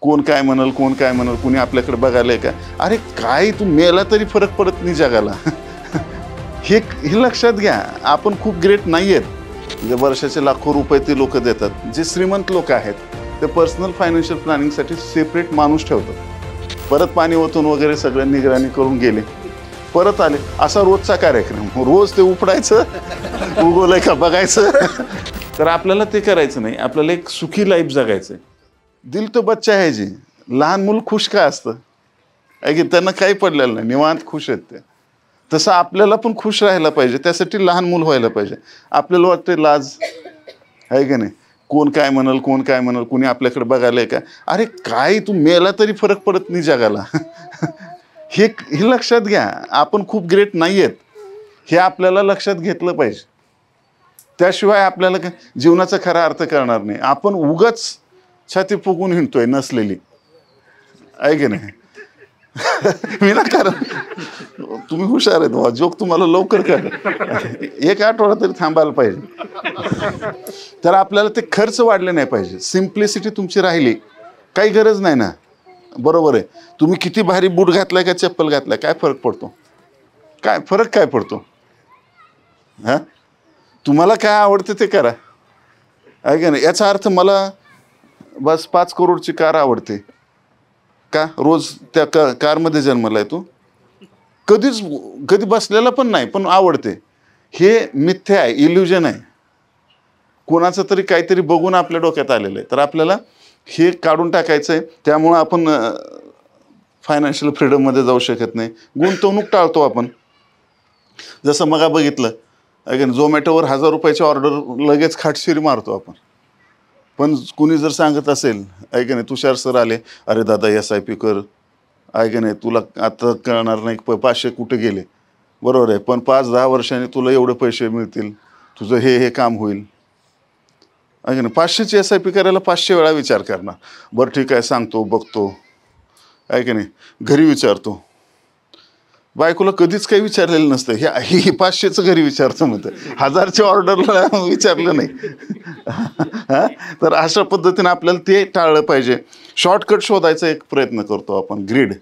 कोण काय म्हणाल, कोण काय म्हणाल, कोणी आपल्याकडे बघायला का? अरे काय, तू मेला तरी फरक पडत नाही जगाला. हे लक्षात घ्या. आपण खूप ग्रेट नाही आहेत. म्हणजे वर्षाचे लाखो रुपये ते लोक देतात. जे श्रीमंत लोक आहेत ते पर्सनल फायनान्शियल प्लॅनिंगसाठी सेपरेट माणूस ठेवतात. परत पाणी ओतून वगैरे सगळं निगराणी करून गेले, परत आले. असा रोजचा कार्यक्रम. रोज ते उपडायचं, उगवलंय का बघायचं. तर आपल्याला ते करायचं नाही. आपल्याला एक सुखी लाईफ जगायचं. दिल तो बच्चा आहे जी. लहान मूल खुश काय असतं आहे की त्यांना काही पडलेलं नाही, निवांत खुश आहेत ते. तसं आपल्याला पण खुश राहायला पाहिजे. त्यासाठी लहान मूल व्हायला पाहिजे. आपल्याला वाटते लाज आहे की नाही, कोण काय म्हणाल, कोण काय म्हणाल, कोणी आपल्याकडे बघायला का? अरे काय, तू मेला तरी फरक पडत नाही जगाला. हे लक्षात घ्या. आपण खूप ग्रेट नाही आहेत. हे आपल्याला लक्षात घेतलं पाहिजे. त्याशिवाय आपल्याला जीवनाचा खरा अर्थ कळणार नाही. आपण उगाच छाती फुगून हिंडतोय नसलेली, आहे की नाही. विनाकारण. तुम्ही हुशार आहेत बाबा, जोक तुम्हाला लवकर कर. एक आठवडा तरी थांबायला पाहिजे. तर आपल्याला ते खर्च वाढले नाही पाहिजे. सिम्प्लिसिटी तुमची राहिली, काही गरज नाही ना. बरोबर आहे. तुम्ही किती भारी बूट घातलाय का चप्पल घातलाय, काय फरक पडतो? काय फरक काय पडतो? हा, तुम्हाला काय आवडतं ते करा, आहे का नाही. याचा अर्थ मला बस 5 करोडची कार आवडते का? रोज त्या कारमध्ये जन्मलाय तू, कधी बसलेला पण नाही, पण आवडते. हे मिथ्या आहे, इल्युजन आहे. कोणाचं तरी काहीतरी बघून आपल्या डोक्यात आलेलं आहे. तर आपल्याला हे काढून टाकायचं आहे. त्यामुळं आपण फायनान्शियल फ्रीडममध्ये जाऊ शकत नाही. गुंतवणूक टाळतो आपण. जसं मग बघितलं अगेन, झोमॅटोवर 1000 रुपयाची ऑर्डर लगेच खाटशिरी मारतो आपण. पण कुणी जर सांगत असेल, ऐका नाही, तुषार सर आले, अरे दादा SIP कर, ऐका नाही, तुला आता कळणार नाही 500 कुठे गेले. बरोबर आहे, पण 5-10 वर्षांनी तुला एवढे पैसे मिळतील, तुझं हे काम होईल. ऐका नाही, 500ची SIP करायला 500 वेळा विचार करणार. बरं ठीक आहे, सांगतो, बघतो, ऐका नाही, घरी विचारतो. बायकोला कधीच काही विचारलेलं नसतं. हे 500चं घरी विचारतं म्हणतं, 1000च्या ऑर्डरला विचारलं नाही. हा, तर अशा पद्धतीने आपल्याला ते टाळलं पाहिजे. शॉर्टकट शोधायचा एक प्रयत्न करतो आपण. ग्रीड.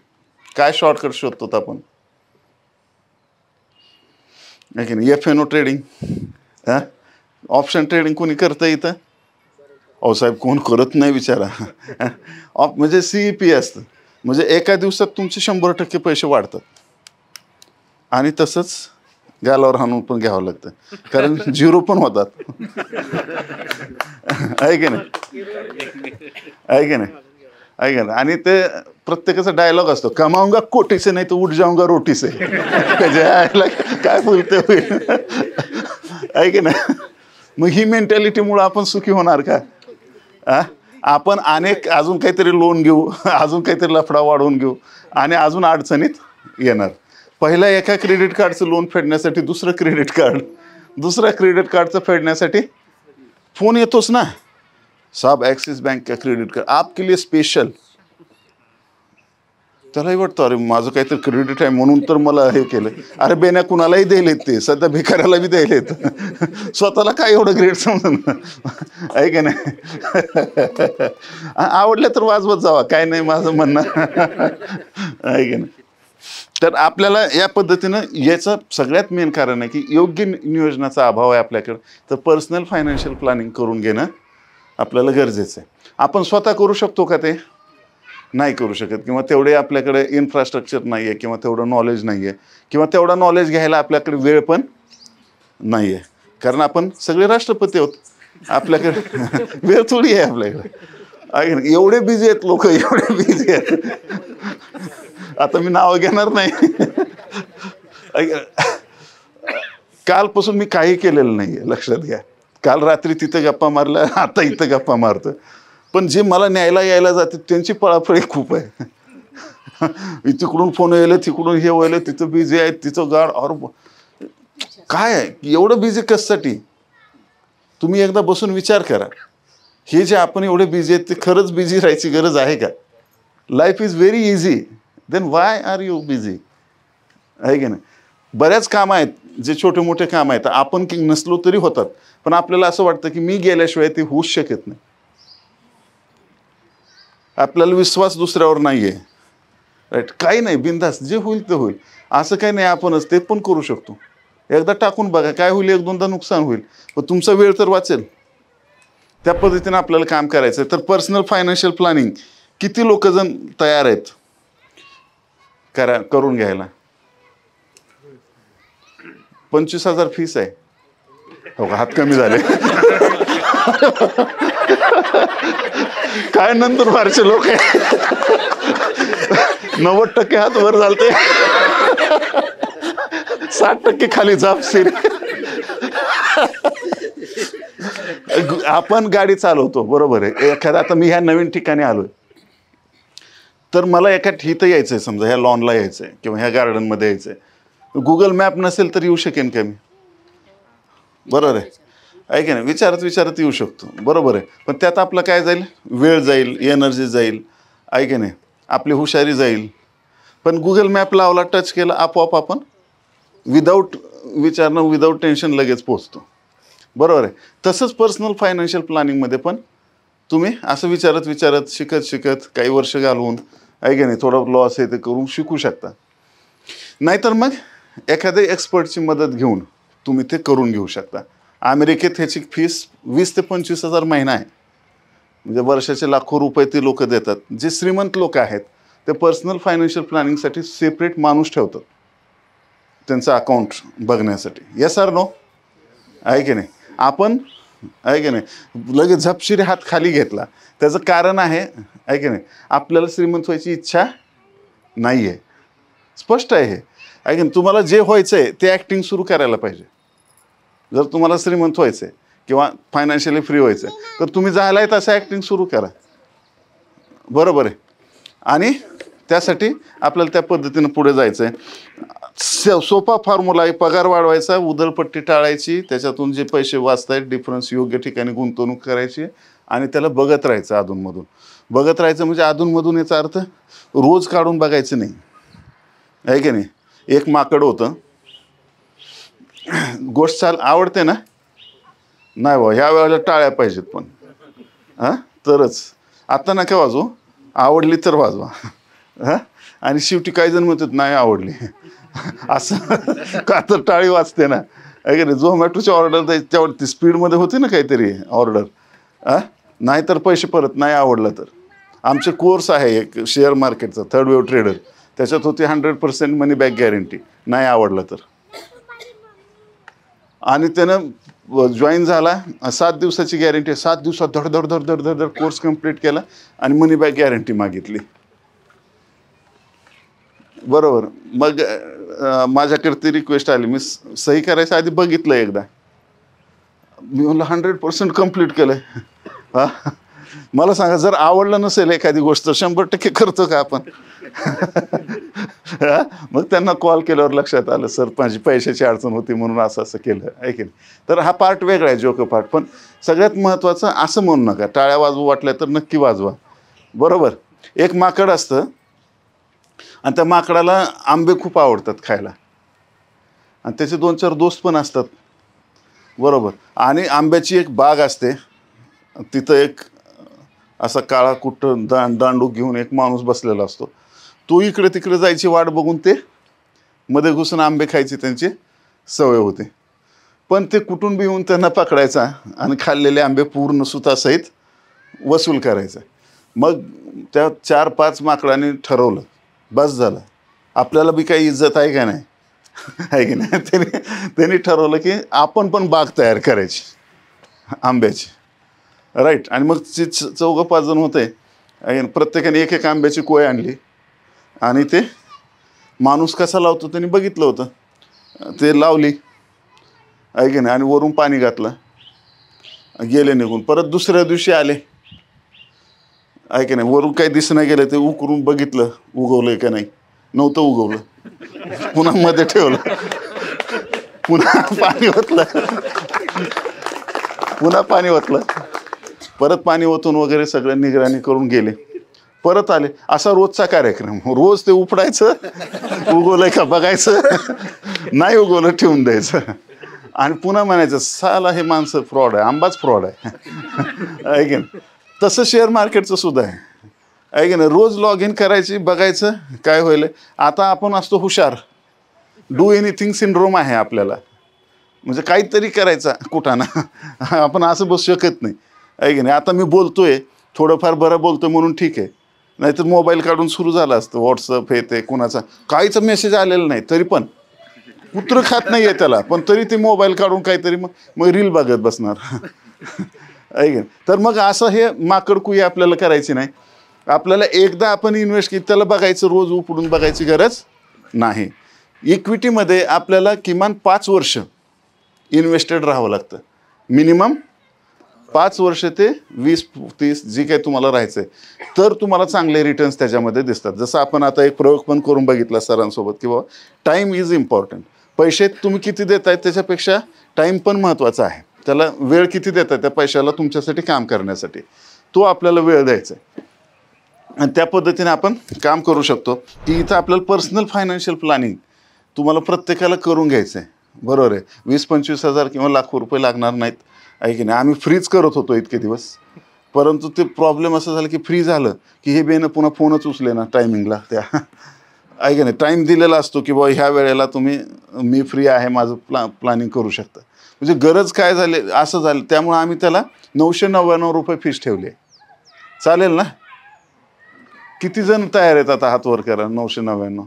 काय शॉर्टकट शोधतो आपण? आहे नाही, FNO ट्रेडिंग. हा, ऑप्शन ट्रेडिंग कोणी करतं इथं? अहो साहेब, कोण करत नाही विचारा. म्हणजे CEP असतं, म्हणजे एका दिवसात तुमचे 100% पैसे वाढतात. आणि तसंच गालावर हाणून पण घ्यावं लागतं, कारण 0 पण होतात. आहे की नाही, आहे की नाही, आहे की नाही. आणि ते प्रत्येकाचा डायलॉग असतो, कमाऊंगा कोटी से नाही तर उठ जाऊंगा रोटी से. काय बोलते होईल, आहे की नाही. मग ही मेंटॅलिटीमुळे आपण सुखी होणार का? आपण अजून काहीतरी लोन घेऊ, अजून काहीतरी लफडा वाढवून घेऊ आणि अजून अडचणीत येणार. पहिल्या एका क्रेडिट कार्डचं लोन फेडण्यासाठी दुसरं क्रेडिट कार्ड, दुसऱ्या क्रेडिट कार्डचं फेडण्यासाठी फोन येतोच ना, साहब ॲक्सिस बँक का क्रेडिट कार्ड आपके लिए स्पेशल. त्यालाही वाटतं, अरे माझं काहीतरी क्रेडिट आहे म्हणून तर मला हे केलं. अरे बेण्या, कुणालाही द्यायलेत ते, सध्या भिकाऱ्याला बी द्यायलेत. स्वतःला काय एवढं ग्रेट समजून, आहे का नाही. आवडलं तर वाजवत जावा, काय नाही माझं म्हणणं, आहे का नाही. तर आपल्याला या पद्धतीनं, याचं सगळ्यात मेन कारण आहे की योग्य नियोजनाचा अभाव आहे आपल्याकडं. तर पर्सनल फायनान्शियल प्लॅनिंग करून घेणं आपल्याला गरजेचं आहे. आपण स्वतः करू शकतो का? ते नाही करू शकत, किंवा तेवढे आपल्याकडे इन्फ्रास्ट्रक्चर नाही आहे, किंवा तेवढं नॉलेज नाही आहे, किंवा तेवढा नॉलेज घ्यायला आपल्याकडे वेळ पण नाही आहे. कारण आपण सगळे राष्ट्रपती आहोत, आपल्याकडे वेळ थोडी आहे आपल्याकडे. एवढे बिझी आहेत लोक, एवढे बिझी आहेत. आता मी नाव घेणार नाही. कालपासून मी काही केलेलं नाही आहे, लक्षात घ्या. काल रात्री तिथं गप्पा मारल्या, आता इथं गप्पा मारतो. पण जे मला न्यायला यायला जाते त्यांची पळापळी खूप आहे. तिकडून फोन यायला, तिकडून हे व्हायला, तिथं बिझी आहे, तिथं गाड. और काय आहे एवढं बिझी कशासाठी? तुम्ही एकदा बसून विचार करा. हे जे आपण एवढे बिझी आहेत, ते खरंच बिझी राहायची गरज आहे का? Life is very easy, then why are you busy? आहे की नाही. बऱ्याच कामं आहेत, जे छोटे मोठे काम आहेत, आपण नसलो तरी होतात, पण आपल्याला असं वाटतं की मी गेल्याशिवाय ते होऊच शकत नाही. आपल्याला विश्वास दुसऱ्यावर नाही आहे, राईट. काही नाही, बिंदास जे होईल ते होईल. असं काही नाही, आपणच ते पण करू शकतो. एकदा टाकून बघा, काय होईल, एक दोनदा नुकसान होईल, पण तुमचा वेळ तर वाचेल. त्या पद्धतीने आपल्याला काम करायचं. तर पर्सनल फायनान्शियल प्लॅनिंग किती लोक जण तयार आहेत करून घ्यायला? 25,000 फीस आहे. हो का, हात कमी झाले. काय नंतर फारसे लोक आहे. 90% हात वर झालते, 60% खाली जापशील. आपण गाडी चालवतो, बरोबर आहे. एखादा, आता मी ह्या नवीन ठिकाणी आलोय, तर मला एका इथं यायचंय, समजा ह्या लॉनला यायचंय किंवा ह्या गार्डनमध्ये यायचंय. गुगल मॅप नसेल तर येऊ शकेन का मी? बरोबर आहे, ऐका ना, विचारत येऊ शकतो, बरोबर आहे. पण त्यात आपलं काय जाईल? वेळ जाईल, एनर्जी जाईल, ऐका नाही, आपली हुशारी जाईल. पण गुगल मॅप लावला, टच केला, आपोआप आपण विदाऊट विचारणं, विदाऊट टेन्शन लगेच पोचतो, बरोबर आहे. तसंच पर्सनल फायनान्शियल प्लॅनिंगमध्ये पण तुम्ही असं विचारत शिकत काही वर्ष घालवून, ऐका नाही, थोडं लॉस आहे ते करून शिकू शकता. नाहीतर मग एखाद्या एक्सपर्टची मदत घेऊन तुम्ही ते करून घेऊ शकता. अमेरिकेत ह्याची फीस 20,000 ते 25,000 महिना आहे. म्हणजे वर्षाचे लाखो रुपये ते लोक देतात. जे श्रीमंत लोक आहेत ते पर्सनल फायनान्शियल प्लॅनिंगसाठी सेपरेट माणूस ठेवतात, त्यांचं अकाउंट बघण्यासाठी. Yes or no? आहे की नाही? आपण आहे की नाही, लगेच झपशिरी हात खाली घेतला. त्याचं कारण आहे की नाही, आपल्याला श्रीमंत व्हायची इच्छा नाही आहे. स्पष्ट आहे हे, आहे की नाही? तुम्हाला जे व्हायचं आहे ते ॲक्टिंग सुरू करायला पाहिजे. जर तुम्हाला श्रीमंत व्हायचं आहे किंवा फायनान्शियली फ्री व्हायचं आहे, तर तुम्ही झालाय तसं ॲक्टिंग सुरू करा, बरोबर आहे. आणि त्यासाठी आपल्याला त्या पद्धतीनं पुढे जायचं आहे. सोपा फॉर्म्युला आहे, पगार वाढवायचा, उधळपट्टी टाळायची, त्याच्यातून जे पैसे वाचतायत डिफरन्स योग्य ठिकाणी गुंतवणूक करायची आणि त्याला बघत राहायचं. अधूनमधून बघत राहायचं म्हणजे अधूनमधून याचा अर्थ रोज काढून बघायचं नाही, आहे की नाही. एक माकड होतं, गोष्ट चाल आवडते ना, नाही बा ह्या वेळेला टाळ्या पाहिजेत, पण हां तरच, आता नका वाजवू, आवडली तर वाजवा. हां, आणि शेवटी काही जण म्हणतात नाही आवडली, असं का तर टाळी वाजते ना, आहे की नाही. झोमॅटोची ऑर्डर द्यायची त्यावरती स्पीडमध्ये होती ना काहीतरी ऑर्डर, नाही तर पैसे परत, नाही आवडलं तर. आमचे कोर्स आहे एक शेअर मार्केटचा, थर्ड वेव्ह ट्रेडर, त्याच्यात होती 100% मनी बॅक गॅरंटी, नाही आवडलं तर. आणि त्यानं जॉईन झाला, 7 दिवसाची गॅरंटी, 7 दिवसात धड कोर्स कंप्लीट केला आणि मनी बॅक गॅरंटी मागितली, बरोबर. मग माझ्याकडे ती रिक्वेस्ट आली, मी सही करायच्या आधी बघितलं एकदा, मी म्हणलं 100% कंप्लीट केलंय. हा, मला सांगा, जर आवडलं नसेल एखादी गोष्ट 100% करतो का आपण? मग त्यांना कॉल केल्यावर लक्षात आलं, सर माझी पैशाची अडचण होती म्हणून असं केलं, आहे की नाही. तर हा पार्ट वेगळा आहे, जोक पार्ट. पण सगळ्यात महत्त्वाचं असं म्हणू नका, टाळ्या वाजवू वाटल्या तर नक्की वाजवा, बरोबर. एक माकड असतं आणि त्या माकडाला आंबे खूप आवडतात खायला, आणि त्याचे 2-4 दोस्त पण असतात, बरोबर. आणि आंब्याची एक बाग असते, तिथं एक असा काळा कुठं दांडू घेऊन एक माणूस बसलेला असतो. तो इकडे तिकडे जायची वाट बघून ते मध्ये घुसून आंबे खायची त्यांची सवय होते. पण ते कुठून बी येऊन त्यांना पकडायचा आणि खाल्लेले आंबे पूर्ण सुतासहित वसूल करायचा. मग त्या 4-5 माकडांनी ठरवलं, बस झालं, आपल्याला बी काही इज्जत आहे का नाही, आहे की नाही. त्यांनी ठरवलं की आपण पण बाग तयार करायची आंब्याची, राईट. आणि मग 4-5 जण होते, प्रत्येकाने एक आंब्याची कोय आणली आणि ते माणूस कसा लावतो त्यांनी बघितलं होतं, ते लावली, आहे की नाही. आणि वरून पाणी घातलं, गेले निघून. परत दुसऱ्या दिवशी आले, आहे की नाही, वरून काही दिसणं गेलं, ते उकरून बघितलं उगवलंय का नाही, नव्हतं उगवलं. पुन्हा मध्ये ठेवलं, पुन्हा पाणी ओतलं, परत पाणी ओतून वगैरे सगळं निगराणी करून गेले. परत आले. असा रोजचा कार्यक्रम, रोज ते उपडायचं, उगवलंय का बघायचं, नाही उगवलं ठेवून द्यायचं आणि पुन्हा म्हणायचं साला हे माणसं फ्रॉड आहे, आंबाच फ्रॉड आहे, आहे की नाही. तसं शेअर मार्केटचं सुद्धा आहे. आहे की नाही. रोज लॉग इन करायची, बघायचं काय होईल. आता आपण असतो हुशार, डू एनिथिंग सिंड्रोम आहे आपल्याला, म्हणजे काहीतरी करायचा कुठं ना. आपण असं बसू शकत नाही, आहे की नाही. आता मी बोलतोय थोडंफार बरं बोलतोय म्हणून ठीक आहे, नाहीतर मोबाईल काढून सुरू झाला असतं व्हॉट्सअप हे ते, कुणाचा काहीच मेसेज आलेला नाही तरी पण कुत्रं खात नाही आहे त्याला, पण तरी ते मोबाईल काढून काहीतरी मग रील बघत बसणार. आहे की. तर मग असं हे माकडकुई आपल्याला करायची नाही. आपल्याला एकदा आपण इन्व्हेस्ट केली त्याला बघायचं, रोज उपडून बघायची गरज नाही. इक्विटीमध्ये आपल्याला किमान 5 वर्ष इन्व्हेस्टेड राहावं लागतं, मिनिमम 5 वर्ष ते 20-30 जी काही तुम्हाला राहायचं आहे, तर तुम्हाला चांगले रिटर्न्स त्याच्यामध्ये दिसतात. जसं आपण आता एक प्रयोग पण करून बघितला सरांसोबत की बाबा टाईम इज इम्पॉर्टंट. पैसे तुम्ही किती देताय त्याच्यापेक्षा टाईम पण महत्त्वाचा आहे. त्याला वेळ किती देताय त्या पैशाला तुमच्यासाठी काम करण्यासाठी, तो आपल्याला वेळ द्यायचा आहे. आणि त्या पद्धतीने आपण काम करू शकतो. की इथं आपल्याला पर्सनल फायनान्शियल प्लॅनिंग तुम्हाला प्रत्येकाला करून घ्यायचं आहे, बरोबर आहे. 20-25 हजार किंवा लाखो रुपये लागणार नाहीत, आहे की नाही. आम्ही फ्रीज करत होतो इतके दिवस, परंतु ते प्रॉब्लेम असं झालं की फ्री झालं की हे बेनं पुन्हा फोनच उचले ना टायमिंगला त्या, आहे की नाही. टाईम दिलेला असतो की बाबा ह्या वेळेला मी फ्री आहे, माझं प्लॅनिंग करू शकता. म्हणजे गरज काय झाली असं झालं, त्यामुळे आम्ही त्याला 999 रुपये फीस ठेवली आहे. चालेल ना. किती जण तयार आहेत आता हात वर करा. 999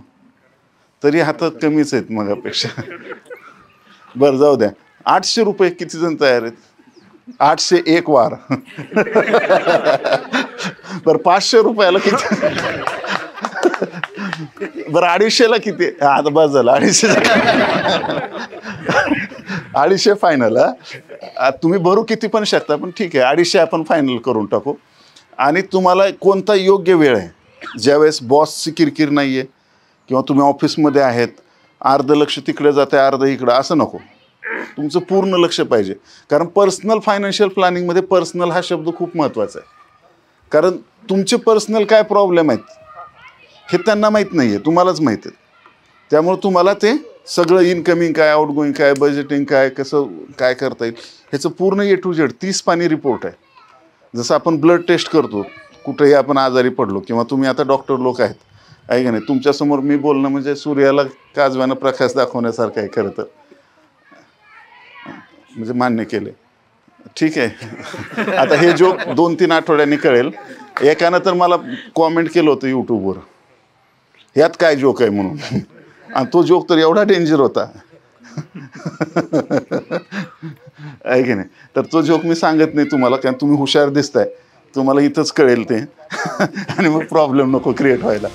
तरी हातात कमीच आहेत मगापेक्षा. बरं जाऊ द्या. 800 रुपये किती जण तयार आहेत. 801 वार. बरं 500 रुपयाला किती. बरं 250ला किती. आता बस झालं 250 फायनल. तुम्ही भरू किती पण शकता, पण ठीक आहे 250 आपण फायनल करून टाकू. आणि तुम्हाला कोणता योग्य वेळ आहे, ज्यावेळेस बॉसची किरकिर नाही आहे किंवा तुम्ही ऑफिसमध्ये आहेत, अर्धं लक्ष तिकडे जाते अर्धं इकडं, असं नको. तुमचं पूर्ण लक्ष पाहिजे. कारण पर्सनल फायनान्शियल प्लॅनिंगमध्ये पर्सनल हा शब्द खूप महत्त्वाचा आहे. कारण तुमचे पर्सनल काय प्रॉब्लेम आहेत हे त्यांना माहीत नाही आहे, तुम्हालाच माहीत आहे. त्यामुळे तुम्हाला ते सगळं इनकमिंग काय, आउटगोईंग काय, बजेटिंग काय, कसं काय करता येईल ह्याचं पूर्ण A to Z 30 पानी रिपोर्ट आहे. जसं आपण ब्लड टेस्ट करतो कुठेही आपण आजारी पडलो, किंवा तुम्ही आता डॉक्टर लोक आहेत, आहे का नाही. तुमच्यासमोर मी बोलणं म्हणजे सूर्याला काजव्यानं प्रकाश दाखवण्यासारखं आहे खरं तर, म्हणजे मान्य केले. ठीक आहे. आता हे जोक 2-3 आठवड्यांनी कळेल. एकानं तर मला कॉमेंट केलं होतं यूट्यूबवर, ह्यात काय जोक आहे म्हणून. आणि तो जोक तर एवढा डेंजर होता, आहे की नाही. तर तो जोक मी सांगत नाही तुम्हाला, कारण तुम्ही हुशार दिसताय, तुम्हाला इथंच कळेल ते. आणि मग प्रॉब्लेम नको क्रिएट व्हायला.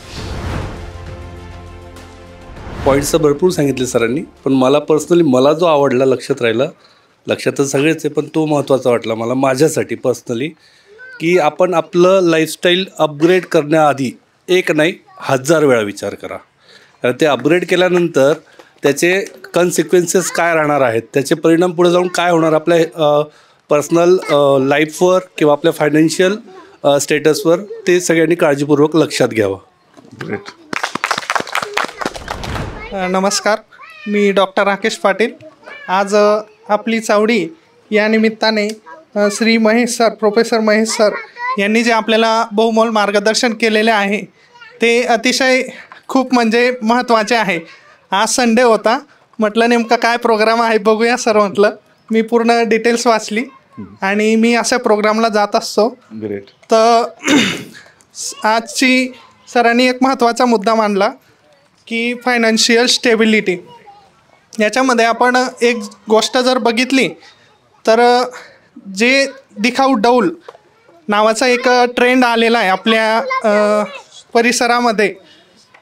पॉईंट्स भरपूर सांगितले सरांनी, पण मला पर्सनली मला जो आवडला, लक्षात राहिला, लक्षातच सगळेच आहे पण तो महत्त्वाचा वाटला मला माझ्यासाठी पर्सनली, की आपण आपलं लाईफस्टाईल अपग्रेड करण्याआधी 1 नाही 1000 वेळा विचार करा. कारण ते अपग्रेड केल्यानंतर त्याचे कन्सिक्वेन्सेस काय राहणार आहेत, त्याचे परिणाम पुढे जाऊन काय होणार आपल्या पर्सनल लाईफवर किंवा आपल्या फायनान्शियल स्टेटसवर, ते सगळ्यांनी काळजीपूर्वक लक्षात घ्यावं. ग्रेट. नमस्कार, मी डॉक्टर राकेश पाटील. आज आपली चावडी या निमित्ताने Shri Mahesh sir, professor Mahesh sir यांनी जे आपल्याला बहुमोल मार्गदर्शन केलेले आहे ते अतिशय खूप म्हणजे महत्त्वाचे आहे. आज संडे होता, म्हटलं नेमका काय प्रोग्राम आहे बघूया सर. म्हटलं मी पूर्ण डिटेल्स वाचली आणि मी अशा प्रोग्रामला जात असतो. ग्रेट. तर आजची सरांनी एक महत्त्वाचा मुद्दा मांडला की फायनान्शियल स्टेबिलिटी. याच्यामध्ये आपण एक गोष्ट जर बघितली तर जे दिखाऊ डौल नावाचा एक ट्रेंड आलेला आहे आपल्या परिसरामध्ये,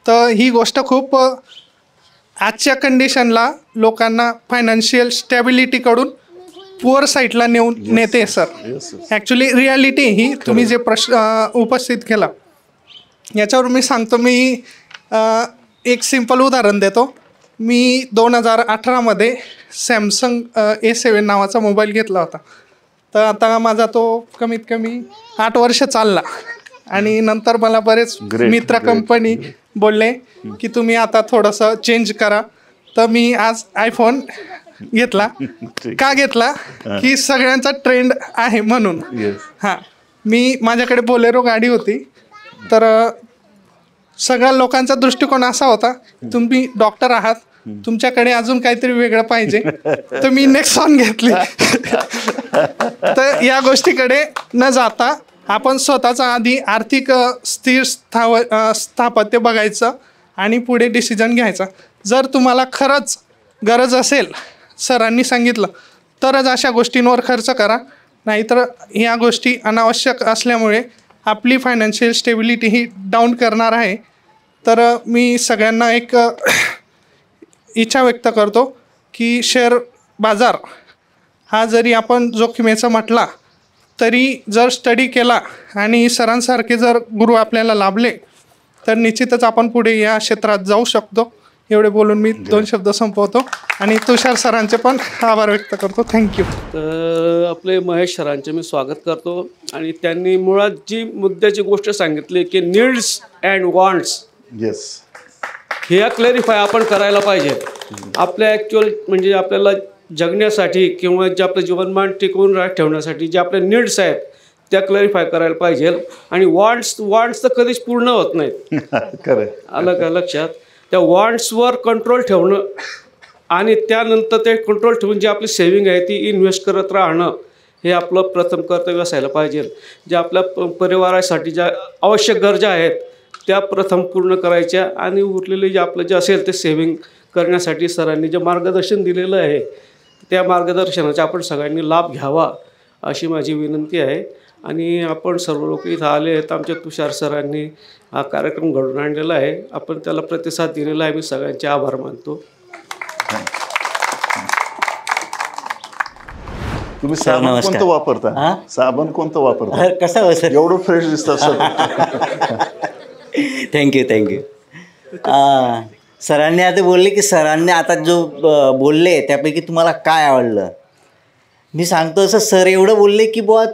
तर ही गोष्ट खूप आजच्या कंडिशनला लोकांना फायनान्शियल स्टॅबिलिटीकडून पुअर साईडला नेते सर. ॲक्च्युली रियालिटी ही तुम्ही जे प्रश्न उपस्थित केला याच्यावर मी सांगतो. मी एक सिंपल उदाहरण देतो. मी 2018मध्ये सॅमसंग A7 नावाचा मोबाईल घेतला होता. तर आता माझा तो कमीत कमी 8 वर्ष चालला. आणि नंतर मला बरेच मित्र कंपनी बोलले की तुम्ही आता थोडंसं चेंज करा. तर मी आज आयफोन घेतला. का घेतला की सगळ्यांचा ट्रेंड आहे म्हणून. हां, माझ्याकडे बोलेरो गाडी होती तर सगळ्या लोकांचा दृष्टिकोन असा होता, तुम्ही डॉक्टर आहात, तुमच्याकडे अजून काहीतरी वेगळं पाहिजे, तर मी नेक्सॉन घेतली. तर या गोष्टीकडे न जाता आपण स्वतःचा आधी आर्थिक स्थिर स्थापत्य बघायचं आणि पुढे डिसिजन घ्यायचा. जर तुम्हाला खरंच गरज असेल, सरांनी सांगितलं, तरच अशा गोष्टींवर खर्च करा, नाहीतर ह्या गोष्टी अनावश्यक असल्यामुळे आपली फायनान्शियल स्टेबिलिटी ही डाऊन करणार आहे. तर मी सगळ्यांना एक इच्छा व्यक्त करतो की शेअर बाजार हा जरी आपण जोखमीचा म्हटला तरी जर स्टडी केला आणि सरांसारखे जर गुरु आपल्याला लाभले तर निश्चितच आपण पुढे या क्षेत्रात जाऊ शकतो. एवढे बोलून मी 2 शब्द संपवतो आणि तुषार सरांचे पण आभार व्यक्त करतो. थँक्यू. तर आपले महेश सरांचे मी स्वागत करतो. आणि त्यांनी मुळात जी मुद्द्याची गोष्ट सांगितली की नीड्स अँड वॉन्ट्स, येस, हे क्लॅरिफाय आपण करायला पाहिजे. आपल्या ॲक्च्युअल म्हणजे आपल्याला जगण्यासाठी किंवा जे आपलं जीवनमान टिकवून ठेवण्यासाठी जे आपले नीड्स आहेत त्या क्लॅरिफाय करायला पाहिजे. आणि वॉन्ट्स तर कधीच पूर्ण होत नाहीत. खरं. आलं का लक्षात? त्या वॉन्ट्सवर कंट्रोल ठेवणं आणि त्यानंतर ते कंट्रोल ठेवून जी आपली सेविंग आहे ती इन्व्हेस्ट करत राहणं हे आपलं प्रथम कर्तव्य असायला पाहिजे. ज्या आपल्या परिवारासाठी ज्या आवश्यक गरजा आहेत त्या प्रथम पूर्ण करायच्या आणि उरलेले जे आपलं जे असेल ते सेविंग करण्यासाठी सरांनी जे मार्गदर्शन दिलेलं आहे त्या मार्गदर्शनाचा आपण सगळ्यांनी लाभ घ्यावा अशी माझी विनंती आहे. आणि आपण सर्व लोक इथं आले आहेत. आमच्या तुषार सरांनी हा कार्यक्रम घडवून आणलेला आहे, आपण त्याला प्रतिसाद दिलेला आहे. मी सगळ्यांचे आभार मानतो. तुम्ही साबण कोणतं वापरता? साबण कोणतं वापरता? कसं सर एवढं फ्रेश दिसतात सर. थँक्यू. सरांनी आता बोलले की सरांनी आता जो बोलले त्यापैकी तुम्हाला काय आवडलं. मी सांगतो असं, सर एवढं बोलले की बुवा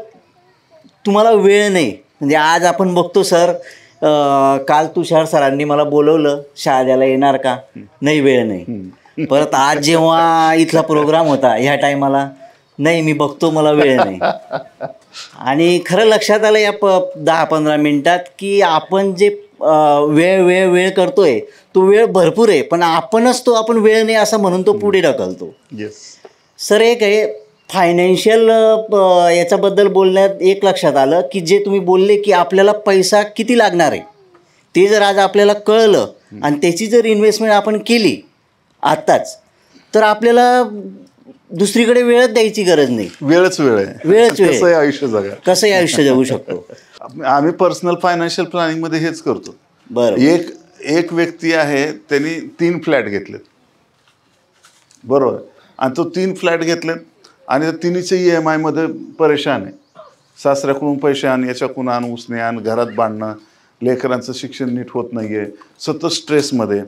तुम्हाला वेळ नाही. म्हणजे आज आपण बघतो सर, काल तुषार सरांनी मला बोलवलं शहाद्याला येणार का, नाही वेळ नाही. परत आज जेव्हा इथला प्रोग्राम होता ह्या टायमाला, नाही मी बघतो मला वेळ नाही. आणि खरं लक्षात आलं या 10-15 मिनटात की आपण जे वेळ करतोय तो वेळ भरपूर आहे, पण आपण वेळ नाही असं म्हणून तो पुढे ढकलतो. सर एक आहे फायनान्शियल याच्याबद्दल बोलण्यात एक लक्षात आलं की जे तुम्ही बोलले की आपल्याला पैसा किती लागणार आहे ते जर आज आपल्याला कळलं आणि त्याची जर इन्व्हेस्टमेंट आपण केली आत्ताच, तर आपल्याला दुसरीकडे वेळच द्यायची गरज नाही. वेळच वेळ आहे. कसंही आयुष्य जगा, कसंही आयुष्य जगू शकतो. आम्ही पर्सनल फायनान्शियल प्लॅनिंग मध्ये हेच करतो. बरं. एक व्यक्ती आहे, त्यांनी 3 फ्लॅट घेतलेत, बरोबर, आणि तो 3 फ्लॅट घेतलेत आणि तिन्हीचे EMI मध्ये परेशान आहे. सासऱ्याकडून पैसे आण, याच्याकडून आण, उसने आण, घरात बांधणं, लेकरांचं शिक्षण नीट होत नाही आहे, सतत स्ट्रेसमध्ये,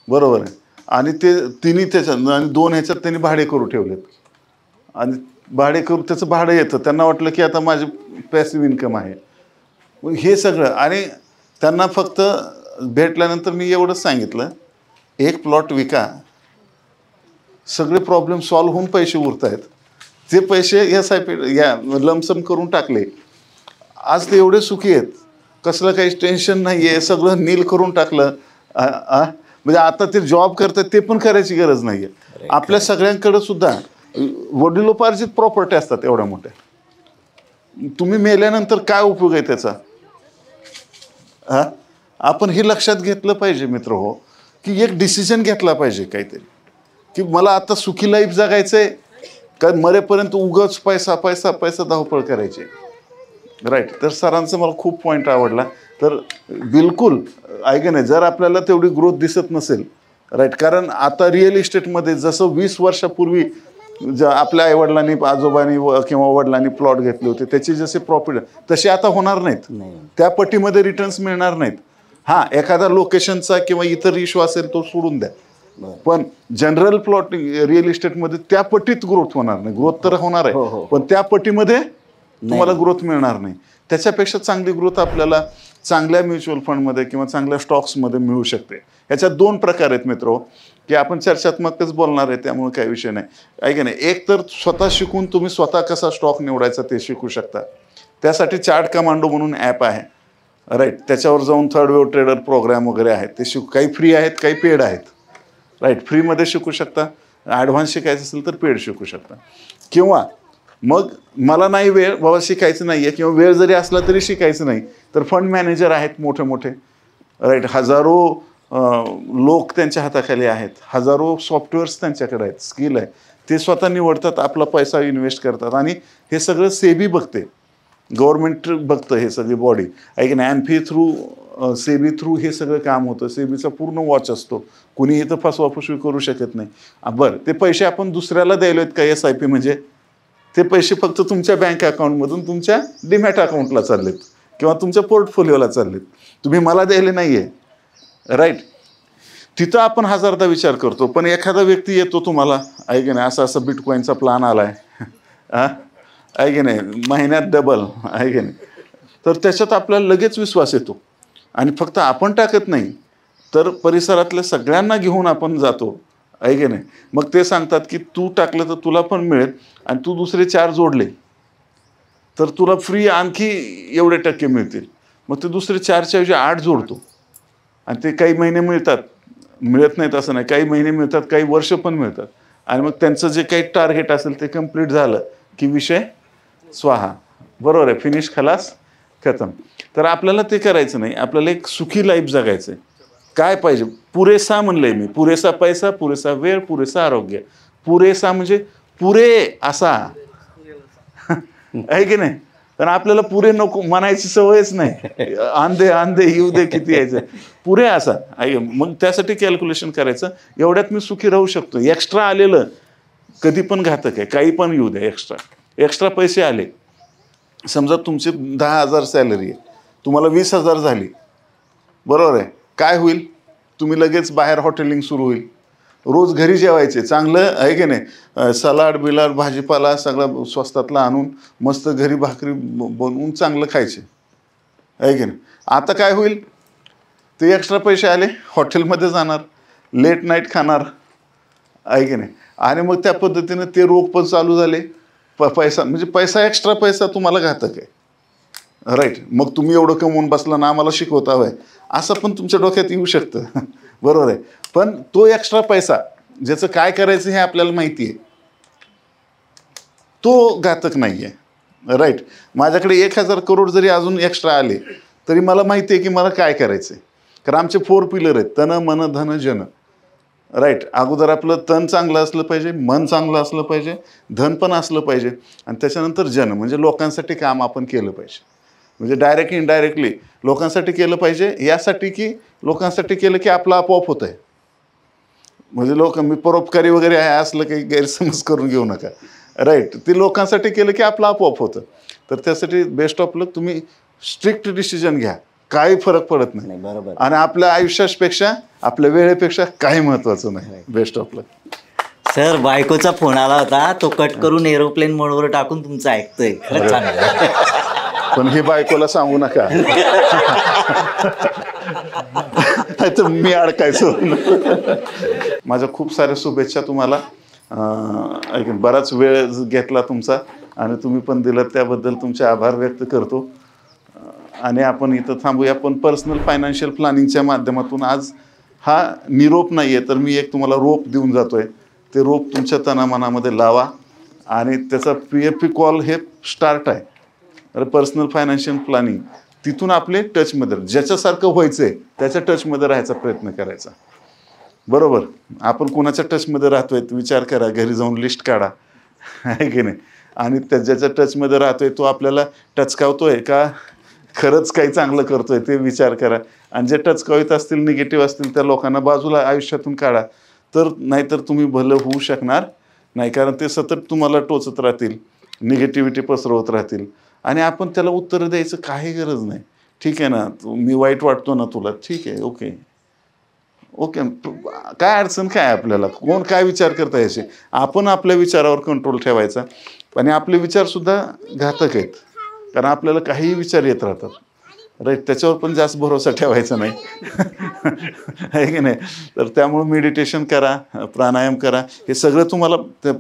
बरोबर आहे. आणि ते तिन्ही त्याच्यात आणि 2 ह्याच्यात त्यांनी भाडे करू ठेवलेत. आणि भाडे करू त्याचं भाडं येतं, त्यांना वाटलं की आता माझे पॅसिव्ह इन्कम आहे हे सगळं. आणि त्यांना फक्त भेटल्यानंतर मी एवढंच सांगितलं, एक प्लॉट विका, सगळे प्रॉब्लेम सॉल्व्ह होऊन पैसे उरत आहेत. ते पैसे या लमसम करून टाकले, आज ते एवढे सुखी आहेत, कसलं काही टेन्शन नाही आहे, सगळं नील करून टाकलं. म्हणजे आता ते जॉब करतात ते पण करायची गरज नाही आहे. आपल्या सगळ्यांकडे सुद्धा वडिलोपार्जित प्रॉपर्टी असतात एवढ्या मोठ्या. तुम्ही मेल्यानंतर काय उपयोग आहे त्याचा? आपण हे लक्षात घेतलं पाहिजे मित्र हो, की एक डिसिजन घेतला पाहिजे काहीतरी, की मला आता सुखी लाईफ जगायचं आहे का मरेपर्यंत उगाच पैसा पैसा पैसा धावपळ करायची, राईट. तर सरांचं मला खूप पॉईंट आवडला. तर बिलकुल ऐका नाही, जर आपल्याला तेवढी ग्रोथ दिसत नसेल, राईट, कारण आता रिअल इस्टेटमध्ये जसं 20 वर्षापूर्वी आपल्या आईवडिलांनी, आजोबांनी किंवा वडिलांनी प्लॉट घेतले होते, त्याचे जसे प्रॉफिट तसे आता होणार नाहीत, त्या पट्टीमध्ये रिटर्न्स मिळणार नाहीत. हां, एखादा लोकेशनचा किंवा इतर इश्यू असेल तो सोडून द्या, पण जनरल प्लॉट रिअल इस्टेटमध्ये त्या पट्टीत ग्रोथ होणार नाही. ग्रोथ तर होणार आहे, पण त्या पट्टीमध्ये तुम्हाला ग्रोथ मिळणार नाही. त्याच्यापेक्षा चांगली ग्रोथ आपल्याला चांगल्या म्युच्युअल फंडमध्ये किंवा चांगल्या स्टॉक्समध्ये मिळू शकते. ह्याच्यात 2 प्रकार आहेत मित्र, की आपण चर्चात्मकच बोलणार आहे त्यामुळे काही विषय नाही. ऐका नाही, एक तर स्वतः शिकून तुम्ही स्वतः कसा स्टॉक निवडायचा ते शिकू शकता. त्यासाठी चार्ट कमांडो म्हणून ॲप आहे, राईट. त्याच्यावर जाऊन थर्ड वेव्ह ट्रेडर प्रोग्राम वगैरे आहेत ते काही फ्री आहेत, काही पेड आहेत. राईट. फ्रीमध्ये शिकू शकता, ॲडव्हान्स शिकायचं असेल तर पेड शिकू शकता. किंवा मग मला नाही वेळ बाबा शिकायचं नाही आहे, किंवा वेळ जरी असला तरी शिकायचं नाही, तर फंड मॅनेजर आहेत मोठे मोठे. राईट. हजारो लोक त्यांच्या हाताखाली आहेत, हजारो सॉफ्टवेअर्स त्यांच्याकडे आहेत, स्किल आहे. ते स्वतः निवडतात, आपला पैसा इन्व्हेस्ट करतात. आणि हे सगळं सेबी बघते, गव्हर्नमेंट बघतं हे सगळी बॉडी. ऐक ना, एम्फी थ्रू सेबी थ्रू हे सगळं काम होतं. सेबीचा पूर्ण वॉच असतो, कुणी इथं फसवाफसवी करू शकत नाही. बरं, ते पैसे आपण दुसऱ्याला द्यायलोत का SIP म्हणजे? ते पैसे फक्त तुमच्या बँक अकाउंटमधून तुमच्या डीमॅट अकाउंटला चाललेत किंवा तुमच्या पोर्टफोलिओला चाललेत, तुम्ही मला द्यायले नाही आहे. राईट. तिथं आपण हजारदा विचार करतो, पण एखादा व्यक्ती येतो तुम्हाला, ऐक नाही असं असं बिटकॉईनचा प्लान आला आहे, ऐक नाही महिन्यात डबल, ऐक नाही, तर त्याच्यात आपल्याला लगेच विश्वास येतो. आणि फक्त आपण टाकत नाही तर परिसरातल्या सगळ्यांना घेऊन आपण जातो, ऐक नाही. मग ते सांगतात की तू टाकलं तर तुला पण मिळेल, आणि तू दुसरे 4 जोडले तर तुला फ्री आणखी एवढे टक्के मिळतील. मग ते दुसरे 4च्या ऐवजी 8 जोडतो, आणि ते काही महिने मिळतात, मिळत नाहीत असं नाही, काही महिने मिळतात, काही वर्ष पण मिळतात. आणि मग त्यांचं जे काही टार्गेट असेल ते कंप्लीट झालं की विषय स्वाहा. बरोबर आहे, फिनिश, खलास, खतम. तर आपल्याला ते करायचं नाही, आपल्याला एक सुखी लाईफ जगायचं आहे. काय पाहिजे? पुरेसा म्हणलंय मी, पुरेसा पैसा, पुरेसा वेळ, पुरेसं आरोग्य. पुरेसा म्हणजे पुरे असा, आहे की नाही? पण आपल्याला पुरे नको म्हणायची सवयच नाही. आंधे आंधे येऊ दे किती यायचं, पुरे असा. मग त्यासाठी कॅल्क्युलेशन करायचं, एवढ्यात मी सुखी राहू शकतो. एक्स्ट्रा आलेलं कधी पण घातक आहे, काही पण येऊ द्या. एक्स्ट्रा पैसे आले, समजा तुमचे 10,000 सॅलरी आहे, तुम्हाला 20,000 झाली, बरोबर आहे, काय होईल? तुम्ही लगेच बाहेर हॉटेलिंग सुरू होईल, रोज घरी जेवायचे, चांगलं आहे की नाही, सलाड बिलाड भाजीपाला सगळं स्वस्तातला आणून मस्त घरी भाकरी बनवून चांगलं खायचे, आहे की नाही. आता काय होईल? ते एक्स्ट्रा पैसे आले, हॉटेलमध्ये जाणार, लेट नाईट खाणार, आहे की नाही. आणि मग त्या पद्धतीनं ते रोग पण चालू झाले. पैसा म्हणजे पैसा, एक्स्ट्रा पैसा तुम्हाला घातक आहे. राईट. मग तुम्ही एवढं कमवून बसला ना, आम्हाला शिकवता हवंय, असं पण तुमच्या डोक्यात येऊ शकतं. बरोबर आहे. पण तो एक्स्ट्रा पैसा ज्याचं काय करायचं हे आपल्याला माहिती आहे, तो घातक नाही आहे. राईट. माझ्याकडे 1,000 करोड जरी अजून एक्स्ट्रा आले तरी मला माहिती आहे की मला काय करायचं आहे. कारण आमचे 4 पिलर आहेत, तन मन धन जन. राईट. अगोदर आपलं तन चांगलं असलं पाहिजे, मन चांगलं असलं पाहिजे, धन पण असलं पाहिजे, आणि त्याच्यानंतर जन म्हणजे लोकांसाठी काम आपण केलं पाहिजे. म्हणजे डायरेक्टली इनडायरेक्टली लोकांसाठी केलं पाहिजे, यासाठी की लोकांसाठी केलं की आपलं आपोआप होतं आहे. म्हणजे मी परोपकारी वगैरे आहे असलं काही गैरसमज करून घेऊ नका. राईट. ते लोकांसाठी केलं की आपलं आपोआप होतं. तर त्यासाठी बेस्ट ऑफ लक. तुम्ही स्ट्रिक्ट डिसिजन घ्या, काही फरक पडत नाही. बरोबर. आणि आपल्या आयुष्यापेक्षा, आपल्या वेळेपेक्षा काही महत्त्वाचं नाही. Best of luck. सर, बायकोचा फोन आला होता, तो कट करून एरोप्लेन मोडवर टाकून तुमचं ऐकतोय. खरंच चांगलं. पण हे बायकोला सांगू नका, तर मी अडकायचो. माझ्या खूप साऱ्या शुभेच्छा तुम्हाला. बराच वेळ घेतला तुमचा आणि तुम्ही पण दिलं त्याबद्दल तुमचे आभार व्यक्त करतो. आणि आपण इथं थांबूया. पण पर्सनल फायनान्शियल प्लॅनिंगच्या माध्यमातून आज हा निरोप नाही आहे, तर मी एक तुम्हाला रोप देऊन जातोय. ते रोप तुमच्या तनामनामध्ये लावा, आणि त्याचा PFP कॉल हे स्टार्ट आहे. पर्सनल फायनान्शियल प्लॅनिंग, तिथून आपले टचमध्ये, ज्याच्यासारखं व्हायचं आहे त्याच्या टचमध्ये राहायचा प्रयत्न करायचा. बरोबर. आपण कोणाच्या टचमध्ये राहतोय विचार करा, घरी जाऊन लिस्ट काढा, आहे की नाही. आणि ज्याच्या टचमध्ये राहतोय तो आपल्याला टचकावतोय का खरंच काही चांगलं करतोय ते विचार करा. आणि जे टचकावित असतील, निगेटिव्ह असतील, त्या लोकांना बाजूला आयुष्यातून काढा. तर नाहीतर तुम्ही भलं होऊ शकणार नाही, कारण ते सतत तुम्हाला टोचत राहतील, निगेटिव्हिटी पसरवत राहतील, आणि आपण त्याला उत्तर द्यायचं काही गरज नाही. ठीक आहे ना, मी वाईट वाटतो ना तुला, ठीक आहे, ओके ओके, काय अडचण काय आपल्याला, कोण काय विचार करता याचे. आपण आपल्या विचारावर कंट्रोल ठेवायचा. आणि आपले विचारसुद्धा घातक आहेत, कारण आपल्याला काहीही विचार येत राहतात. राईट. त्याच्यावर पण जास्त भरोसा ठेवायचा नाही, आहे की नाही. तर त्यामुळे मेडिटेशन करा, प्राणायाम करा, हे सगळं तुम्हाला त्या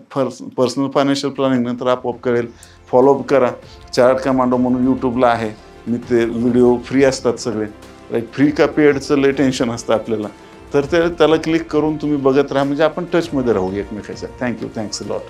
पर्सनल फायनान्शियल प्लॅनिंग नंतर आपोआप कळेल. फॉलोअप करा. चार्ट कमांडो म्हणून यूट्यूबला आहे, मी ते व्हिडिओ फ्री असतात सगळे, राईट. फ्री का पेडचं लय टेन्शन असतं आपल्याला, तर त्याला क्लिक करून तुम्ही बघत राहा, म्हणजे आपण टचमध्ये राहू एकमेकाच्या. Thank you, thanks a lot.